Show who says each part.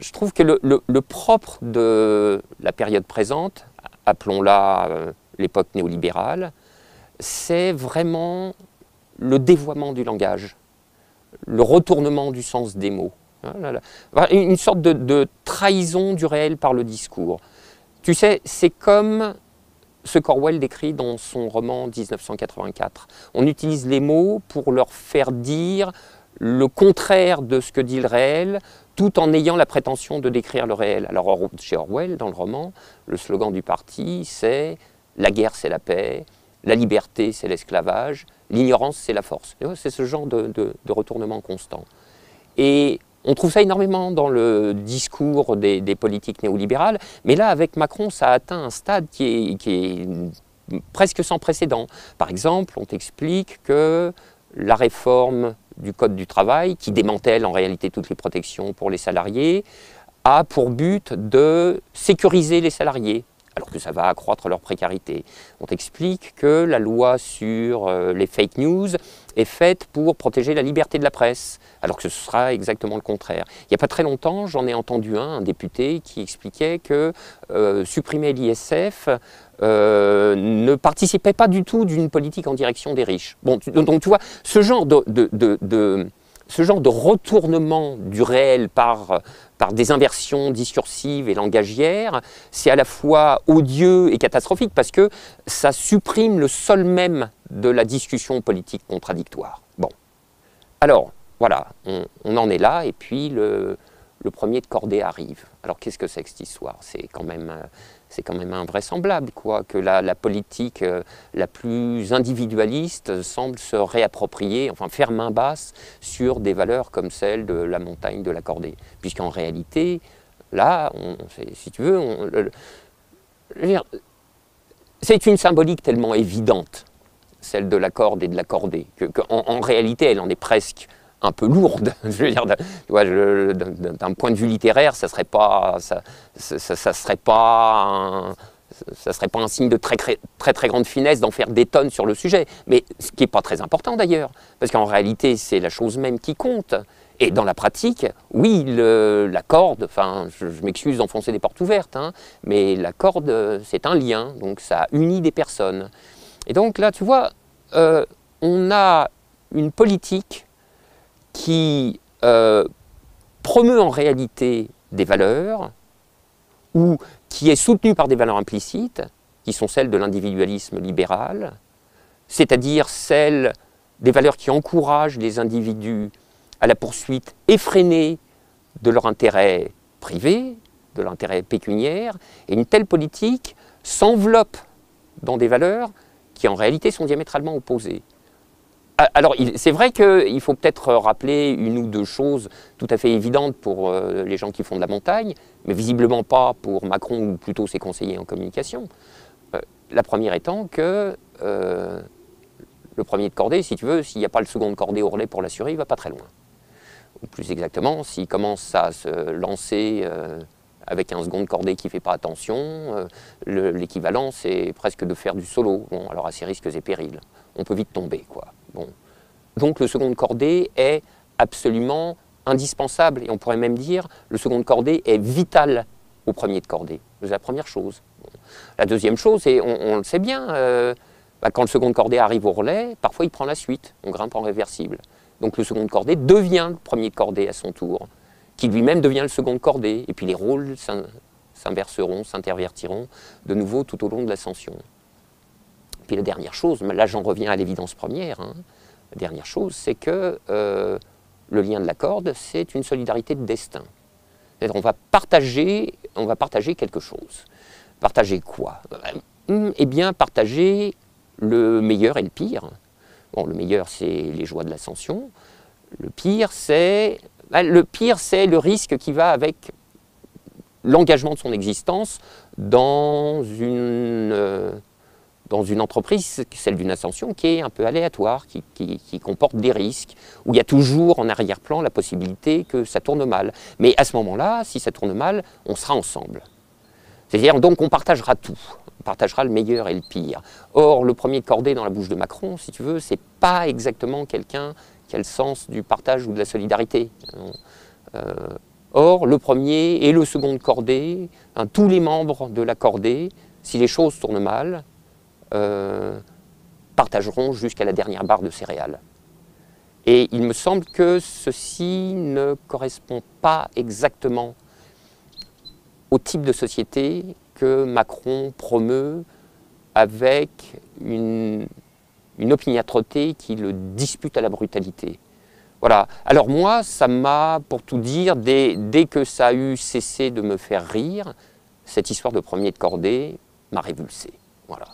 Speaker 1: je trouve que le propre de la période présente, appelons-la l'époque néolibérale, c'est vraiment le dévoiement du langage, le retournement du sens des mots. Une sorte de trahison du réel par le discours. Tu sais, c'est comme ce qu'Orwell décrit dans son roman 1984. On utilise les mots pour leur faire dire le contraire de ce que dit le réel, tout en ayant la prétention de décrire le réel. Alors chez Orwell, dans le roman, le slogan du parti, c'est « la guerre, c'est la paix », la liberté, c'est l'esclavage, l'ignorance, c'est la force. C'est ce genre de retournement constant. Et on trouve ça énormément dans le discours des politiques néolibérales, mais là, avec Macron, ça a atteint un stade qui est presque sans précédent. Par exemple, on t'explique que la réforme du Code du travail, qui démantèle en réalité toutes les protections pour les salariés, a pour but de sécuriser les salariés, alors que ça va accroître leur précarité. On t'explique que la loi sur les fake news est faite pour protéger la liberté de la presse, alors que ce sera exactement le contraire. Il n'y a pas très longtemps, j'en ai entendu un député, qui expliquait que supprimer l'ISF ne participait pas du tout d'une politique en direction des riches. Bon, donc tu vois, ce genre de retournement du réel par des inversions discursives et langagières, c'est à la fois odieux et catastrophique parce que ça supprime le sol même de la discussion politique contradictoire. Bon, alors voilà, on en est là et puis le premier de cordée arrive. Alors qu'est-ce que c'est que cette histoire? C'est quand même invraisemblable, quoi, que la politique la plus individualiste semble se réapproprier, enfin faire main basse sur des valeurs comme celle de la montagne de la cordée. Puisqu'en réalité, là, si tu veux, c'est une symbolique tellement évidente, celle de la corde et de la cordée, qu'en réalité, elle en est presque un peu lourde. Je veux dire, d'un point de vue littéraire, ça serait pas un signe de très grande finesse d'en faire des tonnes sur le sujet. Mais ce qui n'est pas très important d'ailleurs, parce qu'en réalité, c'est la chose même qui compte. Et dans la pratique, oui, la corde, enfin, je m'excuse d'enfoncer des portes ouvertes, hein, mais la corde, c'est un lien, donc ça unit des personnes. Et donc là, tu vois, on a une politique qui promeut en réalité des valeurs ou qui est soutenue par des valeurs implicites, qui sont celles de l'individualisme libéral, c'est-à-dire celles des valeurs qui encouragent les individus à la poursuite effrénée de leur intérêt privé, de l'intérêt pécuniaire, et une telle politique s'enveloppe dans des valeurs qui en réalité sont diamétralement opposées. Alors, c'est vrai qu'il faut peut-être rappeler une ou deux choses tout à fait évidentes pour les gens qui font de la montagne, mais visiblement pas pour Macron ou plutôt ses conseillers en communication. La première étant que le premier de cordée, si tu veux, s'il n'y a pas le second de cordée ourlet pour l'assurer, il ne va pas très loin. Ou plus exactement, s'il commence à se lancer avec un second de cordée qui ne fait pas attention, l'équivalent, c'est presque de faire du solo. Bon, alors à ses risques et périls. On peut vite tomber, quoi. Bon. Donc le second de cordée est absolument indispensable, et on pourrait même dire le second de cordée est vital au premier de cordée. C'est la première chose. Bon. La deuxième chose, et on le sait bien, quand le second de cordée arrive au relais, parfois il prend la suite, on grimpe en réversible. Donc le second de cordée devient le premier de cordée à son tour, qui lui-même devient le second de cordée, et puis les rôles s'inverseront, s'intervertiront de nouveau tout au long de l'ascension. Puis la dernière chose, là j'en reviens à l'évidence première, hein, la dernière chose, c'est que le lien de la corde, c'est une solidarité de destin. On va partager quelque chose. Partager quoi? Eh bien, partager le meilleur et le pire. Bon, le meilleur, c'est les joies de l'ascension. Le pire, c'est le risque qui va avec l'engagement de son existence dans une entreprise, celle d'une ascension, qui est un peu aléatoire, qui comporte des risques, où il y a toujours en arrière-plan la possibilité que ça tourne mal. Mais à ce moment-là, si ça tourne mal, on sera ensemble. C'est-à-dire, donc, on partagera tout. On partagera le meilleur et le pire. Or, le premier de cordée dans la bouche de Macron, si tu veux, c'est pas exactement quelqu'un qui a le sens du partage ou de la solidarité. Or, le premier et le second de cordée, hein, tous les membres de la cordée, si les choses tournent mal, partageront jusqu'à la dernière barre de céréales. Et il me semble que ceci ne correspond pas exactement au type de société que Macron promeut avec une opiniâtreté qui le dispute à la brutalité. Voilà. Alors moi, ça m'a, pour tout dire, dès que ça a eu cessé de me faire rire, cette histoire de premier de cordée m'a révulsé. Voilà.